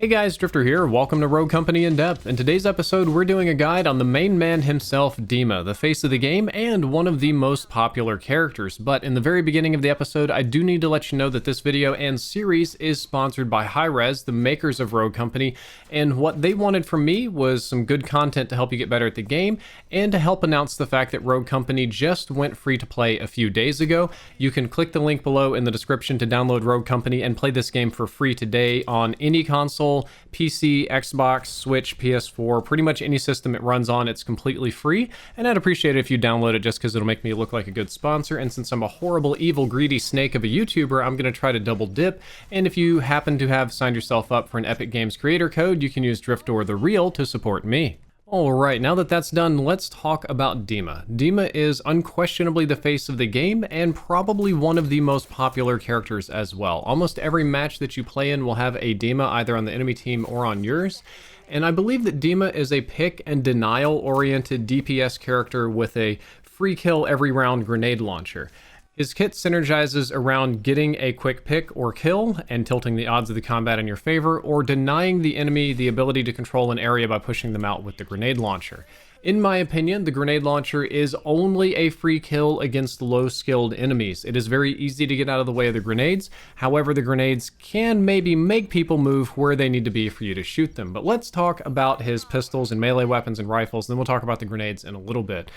Hey guys, Drifter here. Welcome to Rogue Company In Depth. In today's episode, we're doing a guide on the main man himself, DIMA, the face of the game and one of the most popular characters. But in the very beginning of the episode, I do need to let you know that this video and series is sponsored by Hi-Rez, the makers of Rogue Company, and what they wanted from me was some good content to help you get better at the game and to help announce the fact that Rogue Company just went free to play a few days ago. You can click the link below in the description to download Rogue Company and play this game for free today on any console, PC, Xbox, Switch, PS4, pretty much any system it runs on. It's completely free, and I'd appreciate it if you download it just because it'll make me look like a good sponsor. And since I'm a horrible, evil, greedy snake of a YouTuber, I'm going to try to double dip. And if you happen to have signed yourself up for an Epic Games creator code, you can use Driftor the Real to support me. Alright, now that that's done, let's talk about DIMA. DIMA is unquestionably the face of the game and probably one of the most popular characters as well. Almost every match that you play in will have a DIMA either on the enemy team or on yours. And I believe that DIMA is a pick and denial oriented DPS character with a free kill every round grenade launcher. His kit synergizes around getting a quick pick or kill and tilting the odds of the combat in your favor, or denying the enemy the ability to control an area by pushing them out with the grenade launcher. In my opinion, the grenade launcher is only a free kill against low-skilled enemies. It is very easy to get out of the way of the grenades. However, the grenades can maybe make people move where they need to be for you to shoot them. But let's talk about his pistols and melee weapons and rifles, then we'll talk about the grenades in a little bit.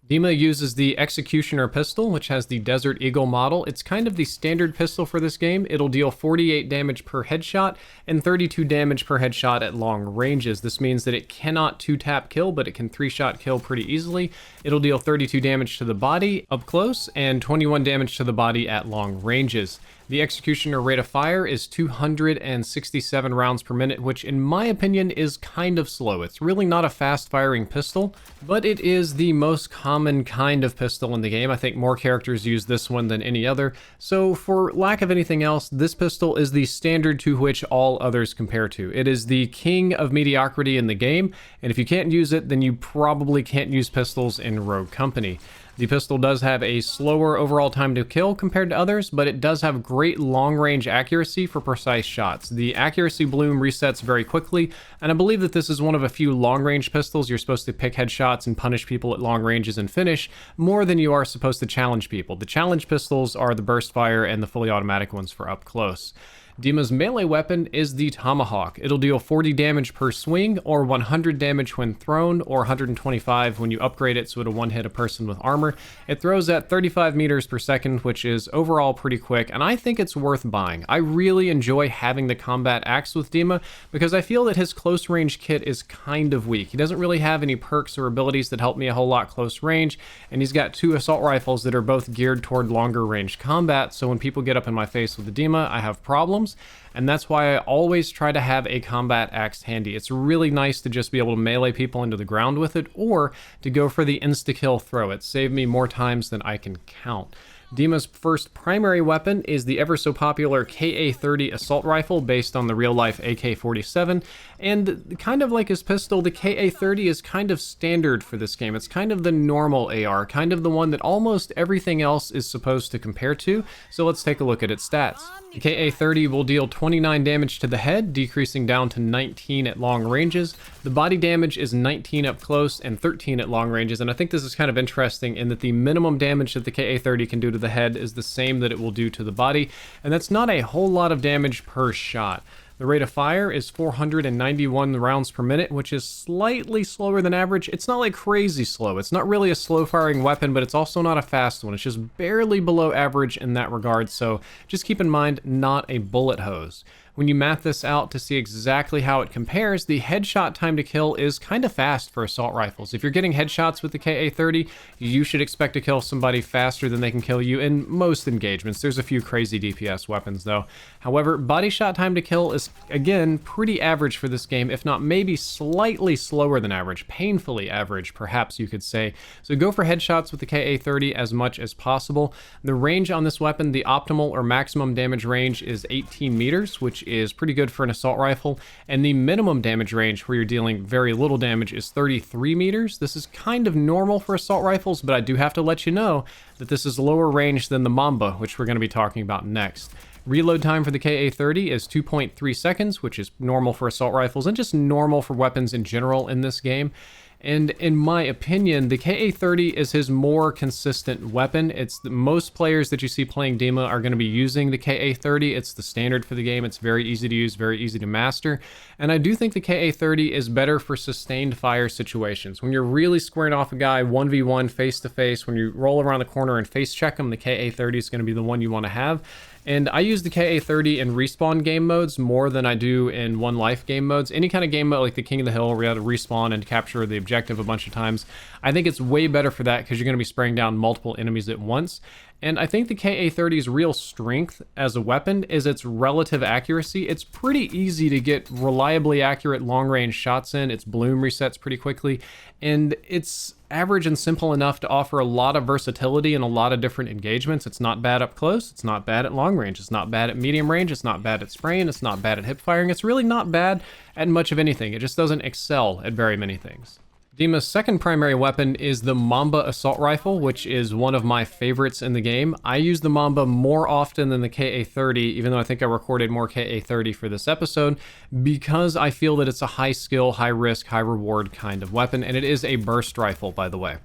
DIMA uses the Executioner pistol, which has the Desert Eagle model. It's kind of the standard pistol for this game. It'll deal 48 damage per headshot and 32 damage per headshot at long ranges. This means that it cannot 2-tap kill, but it can 3-shot kill pretty easily. It'll deal 32 damage to the body up close and 21 damage to the body at long ranges. The Executioner rate of fire is 267 rounds per minute, which in my opinion is kind of slow. It's really not a fast-firing pistol, but it is the most common kind of pistol in the game. I think more characters use this one than any other, so for lack of anything else, this pistol is the standard to which all others compare to. It is the king of mediocrity in the game, and if you can't use it, then you probably can't use pistols in Rogue Company. The pistol does have a slower overall time to kill compared to others, but it does have great long-range accuracy for precise shots. The accuracy bloom resets very quickly, and I believe that this is one of a few long-range pistols you're supposed to pick headshots and punish people at long ranges and finish, more than you are supposed to challenge people. The challenge pistols are the burst fire and the fully automatic ones for up close. DIMA's melee weapon is the Tomahawk. It'll deal 40 damage per swing, or 100 damage when thrown, or 125 when you upgrade it so it'll one-hit a person with armor. It throws at 35 meters per second, which is overall pretty quick, and I think it's worth buying. I really enjoy having the combat axe with DIMA because I feel that his close range kit is kind of weak. He doesn't really have any perks or abilities that help me a whole lot close range, and he's got 2 assault rifles that are both geared toward longer range combat, so when people get up in my face with the DIMA, I have problems. And that's why I always try to have a combat axe handy. It's really nice to just be able to melee people into the ground with it, or to go for the insta-kill throw. It saved me more times than I can count. DIMA's first primary weapon is the ever so popular KA-30 assault rifle based on the real-life AK-47, and kind of like his pistol, the KA-30 is kind of standard for this game. It's kind of the normal AR, kind of the one that almost everything else is supposed to compare to, so let's take a look at its stats. The KA-30 will deal 29 damage to the head, decreasing down to 19 at long ranges. The body damage is 19 up close and 13 at long ranges, and I think this is kind of interesting in that the minimum damage that the KA-30 can do to the head is the same that it will do to the body, and that's not a whole lot of damage per shot. The rate of fire is 491 rounds per minute, which is slightly slower than average. It's not like crazy slow. It's not really a slow firing weapon, but it's also not a fast one. It's just barely below average in that regard, so just keep in mind, not a bullet hose. When you math this out to see exactly how it compares, the headshot time to kill is kind of fast for assault rifles. If you're getting headshots with the KA-30, you should expect to kill somebody faster than they can kill you in most engagements. There's a few crazy DPS weapons though. However, body shot time to kill is, again, pretty average for this game, if not maybe slightly slower than average, painfully average, perhaps you could say. So go for headshots with the KA-30 as much as possible. The range on this weapon, the optimal or maximum damage range is 18 meters, which is pretty good for an assault rifle, and the minimum damage range where you're dealing very little damage is 33 meters. This is kind of normal for assault rifles, but I do have to let you know that this is lower range than the MAMBA, which we're going to be talking about next. Reload time for the KA-30 is 2.3 seconds, which is normal for assault rifles and just normal for weapons in general in this game. And in my opinion, the KA-30 is his more consistent weapon. It's most players that you see playing DIMA are going to be using the KA-30. It's the standard for the game. It's very easy to use, very easy to master. And I do think the KA-30 is better for sustained fire situations. When you're really squaring off a guy 1v1 face to face, when you roll around the corner and face check him, the KA-30 is going to be the one you want to have. And I use the KA-30 in respawn game modes more than I do in one life game modes. Any kind of game mode like the King of the Hill where you have to respawn and capture the objective a bunch of times, I think it's way better for that because you're going to be spraying down multiple enemies at once. And I think the KA-30's real strength as a weapon is its relative accuracy. It's pretty easy to get reliably accurate long-range shots in. Its bloom resets pretty quickly, and it's average and simple enough to offer a lot of versatility in a lot of different engagements. It's not bad up close, it's not bad at long range, it's not bad at medium range, it's not bad at spraying, it's not bad at hip firing. It's really not bad at much of anything. It just doesn't excel at very many things. DIMA's second primary weapon is the MAMBA assault rifle, which is one of my favorites in the game. I use the MAMBA more often than the KA-30, even though I think I recorded more KA-30 for this episode, because I feel that it's a high skill, high risk, high reward kind of weapon, and it is a burst rifle, by the way.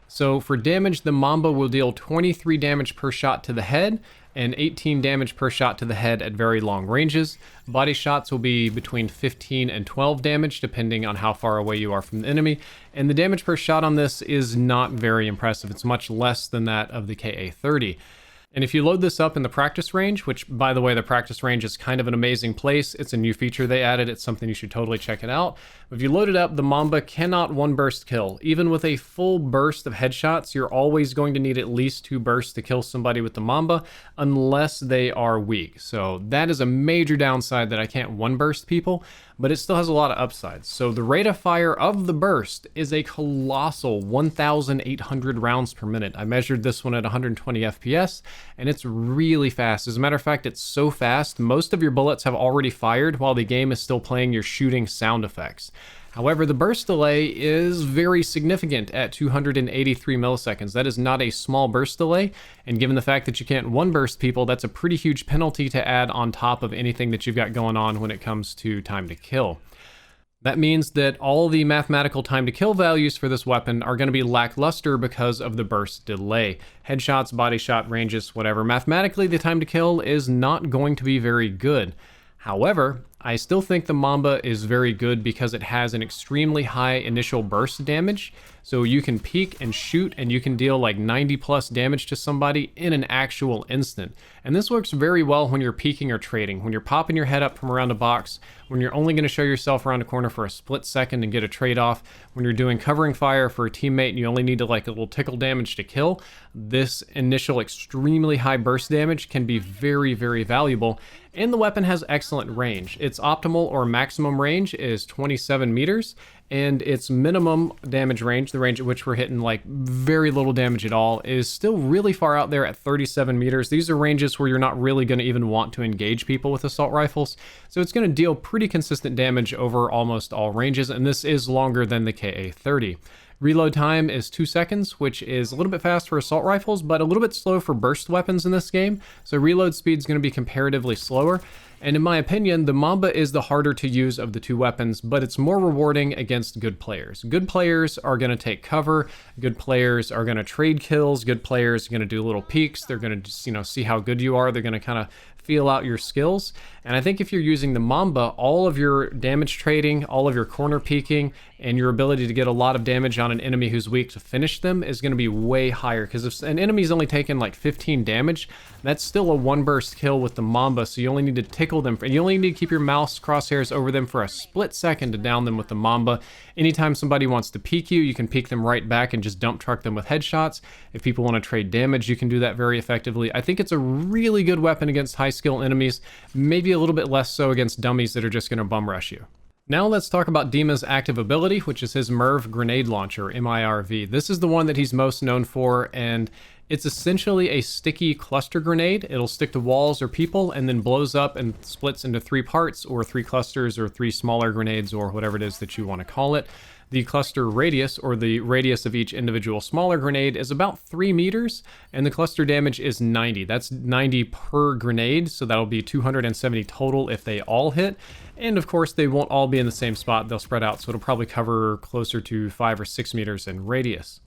So for damage, the MAMBA will deal 23 damage per shot to the head, and 18 damage per shot to the head at very long ranges. Body shots will be between 15 and 12 damage, depending on how far away you are from the enemy. And the damage per shot on this is not very impressive. It's much less than that of the KA-30. And if you load this up in the practice range, which, by the way, the practice range is kind of an amazing place. It's a new feature they added. It's something you should totally check it out. If you load it up, the MAMBA cannot one burst kill. Even with a full burst of headshots, you're always going to need at least 2 bursts to kill somebody with the MAMBA, unless they are weak. So that is a major downside, that I can't one burst people, but it still has a lot of upsides. So the rate of fire of the burst is a colossal 1,800 rounds per minute. I measured this one at 120 FPS, and it's really fast. As a matter of fact, it's so fast, most of your bullets have already fired while the game is still playing your shooting sound effects. However, the burst delay is very significant at 283 milliseconds. That is not a small burst delay, and given the fact that you can't one burst people, that's a pretty huge penalty to add on top of anything that you've got going on when it comes to time to kill. That means that all the mathematical time to kill values for this weapon are going to be lackluster because of the burst delay. Headshots, body shot, ranges, whatever. Mathematically, the time to kill is not going to be very good. However, I still think the MAMBA is very good because it has an extremely high initial burst damage. So you can peek and shoot and you can deal like 90 plus damage to somebody in an actual instant. And this works very well when you're peeking or trading, when you're popping your head up from around a box, when you're only going to show yourself around a corner for a split second and get a trade off, when you're doing covering fire for a teammate and you only need to like a little tickle damage to kill. This initial extremely high burst damage can be very, very valuable. And the weapon has excellent range. Its optimal or maximum range is 27 meters, and its minimum damage range, the range at which we're hitting like very little damage at all, is still really far out there at 37 meters. These are ranges where you're not really going to even want to engage people with assault rifles, so it's going to deal pretty consistent damage over almost all ranges, and this is longer than the KA-30. Reload time is 2 seconds, which is a little bit fast for assault rifles, but a little bit slow for burst weapons in this game. So reload speed is going to be comparatively slower. And in my opinion, the MAMBA is the harder to use of the two weapons, but it's more rewarding against good players. Good players are going to take cover. Good players are going to trade kills. Good players are going to do little peeks. They're going to see how good you are. They're going to kind of feel out your skills. And I think if you're using the MAMBA, all of your damage trading, all of your corner peeking, and your ability to get a lot of damage on an enemy who's weak to finish them is going to be way higher. Because if an enemy's only taken like 15 damage, that's still a one burst kill with the MAMBA, so you only need to tickle them, and you only need to keep your mouse crosshairs over them for a split second to down them with the MAMBA. Anytime somebody wants to peek you, you can peek them right back and just dump truck them with headshots. If people want to trade damage, you can do that very effectively. I think it's a really good weapon against high skill enemies, maybe a little bit less so against dummies that are just going to bum rush you. Now let's talk about DIMA'S active ability, which is his MIRV grenade launcher, MIRV. This is the one that he's most known for, and It's essentially a sticky cluster grenade. It'll stick to walls or people and then blows up and splits into 3 parts, or 3 clusters, or 3 smaller grenades, or whatever it is that you want to call it. The cluster radius, or the radius of each individual smaller grenade, is about 3 meters, and the cluster damage is 90. That's 90 per grenade, so that'll be 270 total if they all hit. And of course, they won't all be in the same spot. They'll spread out, so it'll probably cover closer to 5 or 6 meters in radius.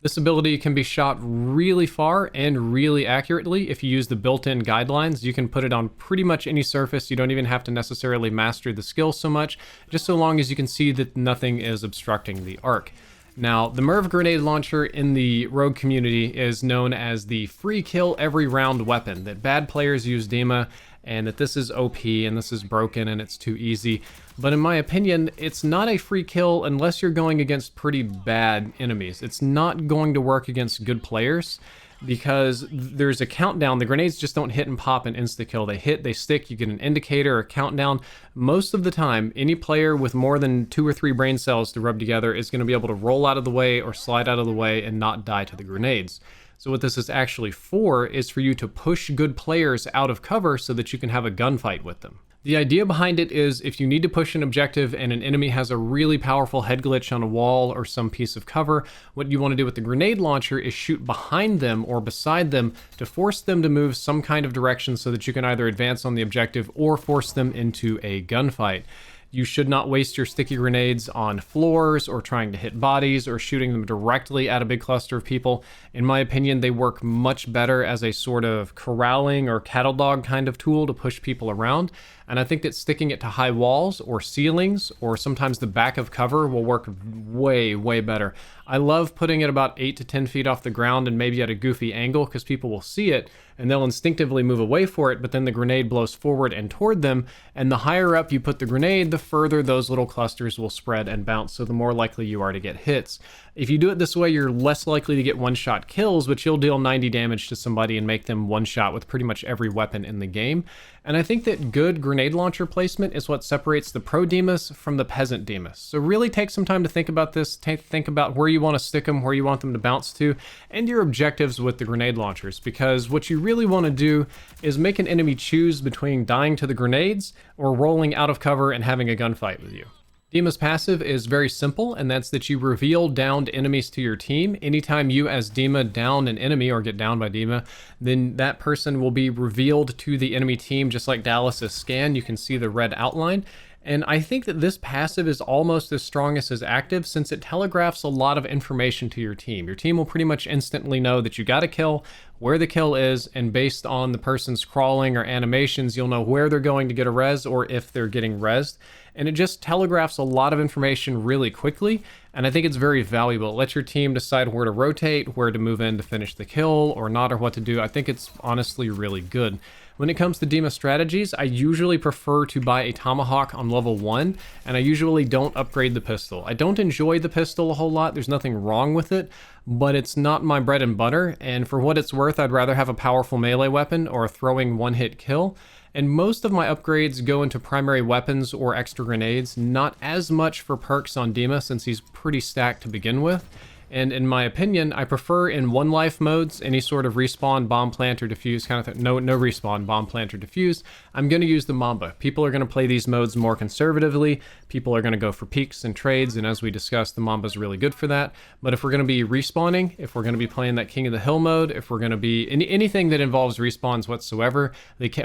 This ability can be shot really far and really accurately. If you use the built-in guidelines, you can put it on pretty much any surface. You don't even have to necessarily master the skill so much, just so long as you can see that nothing is obstructing the arc. Now, the MIRV grenade launcher in the Rogue community is known as the free kill every round weapon, that bad players use DIMA, and that this is OP and this is broken and it's too easy. But in my opinion, it's not a free kill unless you're going against pretty bad enemies. It's not going to work against good players because there's a countdown. The grenades just don't hit and pop and insta-kill. They hit, they stick, you get an indicator or a countdown. Most of the time, any player with more than 2 or 3 brain cells to rub together is going to be able to roll out of the way or slide out of the way and not die to the grenades. So what this is actually for is for you to push good players out of cover so that you can have a gunfight with them. The idea behind it is if you need to push an objective and an enemy has a really powerful head glitch on a wall or some piece of cover, what you want to do with the grenade launcher is shoot behind them or beside them to force them to move some kind of direction so that you can either advance on the objective or force them into a gunfight. You should not waste your sticky grenades on floors or trying to hit bodies or shooting them directly at a big cluster of people. In my opinion, they work much better as a sort of corralling or cattle dog kind of tool to push people around. And I think that sticking it to high walls or ceilings or sometimes the back of cover will work way, way better. I love putting it about 8 to 10 feet off the ground and maybe at a goofy angle because people will see it and they'll instinctively move away for it, but then the grenade blows forward and toward them, and the higher up you put the grenade, the further those little clusters will spread and bounce, so the more likely you are to get hits. If you do it this way, you're less likely to get one-shot kills, but you'll deal 90 damage to somebody and make them one-shot with pretty much every weapon in the game. And I think that good grenade launcher placement is what separates the pro DIMA'S from the peasant DIMA'S. So really take some time to think about this, think about where you want to stick them, where you want them to bounce to, and your objectives with the grenade launchers, because what you really want to do is make an enemy choose between dying to the grenades or rolling out of cover and having a gunfight with you. DIMA'S passive is very simple, and that's that you reveal downed enemies to your team. Anytime you as DIMA down an enemy or get downed by DIMA, then that person will be revealed to the enemy team, just like Dallas's scan. You can see the red outline. And I think that this passive is almost as strong as his active since it telegraphs a lot of information to your team. Your team will pretty much instantly know that you got a kill, where the kill is, and based on the person's crawling or animations, you'll know where they're going to get a res or if they're getting resed. And it just telegraphs a lot of information really quickly, and I think it's very valuable. It lets your team decide where to rotate, where to move in to finish the kill or not, or what to do. I think it's honestly really good. When it comes to DIMA strategies, I usually prefer to buy a Tomahawk on level 1, and I usually don't upgrade the pistol. I don't enjoy the pistol a whole lot, there's nothing wrong with it, but it's not my bread and butter, and for what it's worth, I'd rather have a powerful melee weapon or a throwing one-hit kill. And most of my upgrades go into primary weapons or extra grenades, not as much for perks on DIMA since he's pretty stacked to begin with. And in my opinion, I prefer in one life modes, any sort of respawn, bomb plant, or defuse kind of thing. No respawn, bomb plant, or defuse. I'm going to use the MAMBA. People are going to play these modes more conservatively. People are going to go for peaks and trades, and as we discussed, the MAMBA is really good for that. But if we're going to be respawning, if we're going to be playing that King of the Hill mode, if we're going to be anything that involves respawns whatsoever,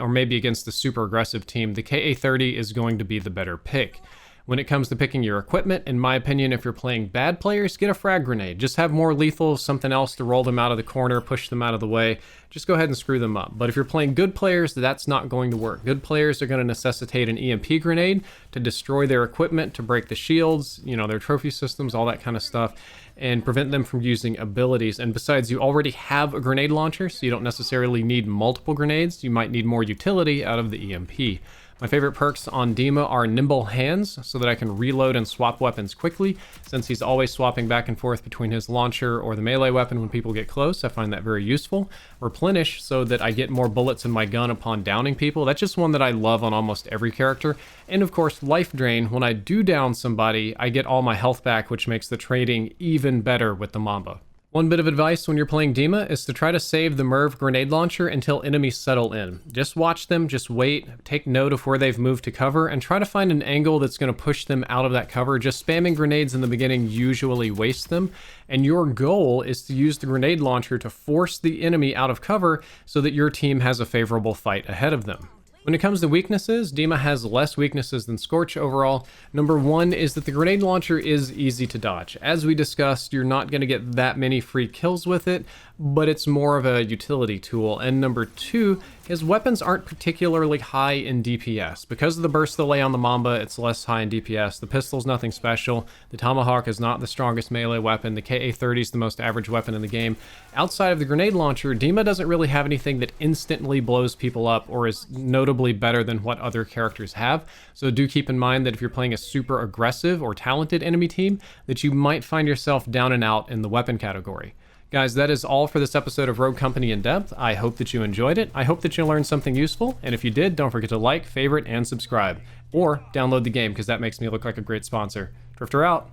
or maybe against the super aggressive team, the KA-30 is going to be the better pick. When it comes to picking your equipment, in my opinion, if you're playing bad players, get a frag grenade. Just have more lethal, something else to roll them out of the corner, push them out of the way. Just go ahead and screw them up. But if you're playing good players, that's not going to work. Good players are going to necessitate an EMP grenade to destroy their equipment, to break the shields, their trophy systems, all that kind of stuff, and prevent them from using abilities. And besides, you already have a grenade launcher, so you don't necessarily need multiple grenades. You might need more utility out of the EMP. My favorite perks on DIMA are nimble hands, so that I can reload and swap weapons quickly, since he's always swapping back and forth between his launcher or the melee weapon when people get close. I find that very useful. Replenish, so that I get more bullets in my gun upon downing people. That's just one that I love on almost every character. And of course, life drain. When I do down somebody, I get all my health back, which makes the trading even better with the MAMBA. One bit of advice when you're playing DIMA is to try to save the MIRV grenade launcher until enemies settle in. Just watch them, just wait, take note of where they've moved to cover, and try to find an angle that's going to push them out of that cover. Just spamming grenades in the beginning usually wastes them, and your goal is to use the grenade launcher to force the enemy out of cover so that your team has a favorable fight ahead of them. When it comes to weaknesses, DIMA has less weaknesses than Scorch overall. Number one is that the grenade launcher is easy to dodge. As we discussed, you're not going to get that many free kills with it, but it's more of a utility tool. And number two, his weapons aren't particularly high in DPS. Because of the burst delay on the MAMBA, it's less high in DPS. The pistol's nothing special. The Tomahawk is not the strongest melee weapon. The KA-30 is the most average weapon in the game. Outside of the grenade launcher, DIMA doesn't really have anything that instantly blows people up or is notably better than what other characters have. So do keep in mind that if you're playing a super aggressive or talented enemy team, that you might find yourself down and out in the weapon category. Guys, that is all for this episode of Rogue Company in Depth. I hope that you enjoyed it. I hope that you learned something useful. And if you did, don't forget to like, favorite, and subscribe. Or download the game, because that makes me look like a great sponsor. Drifter out.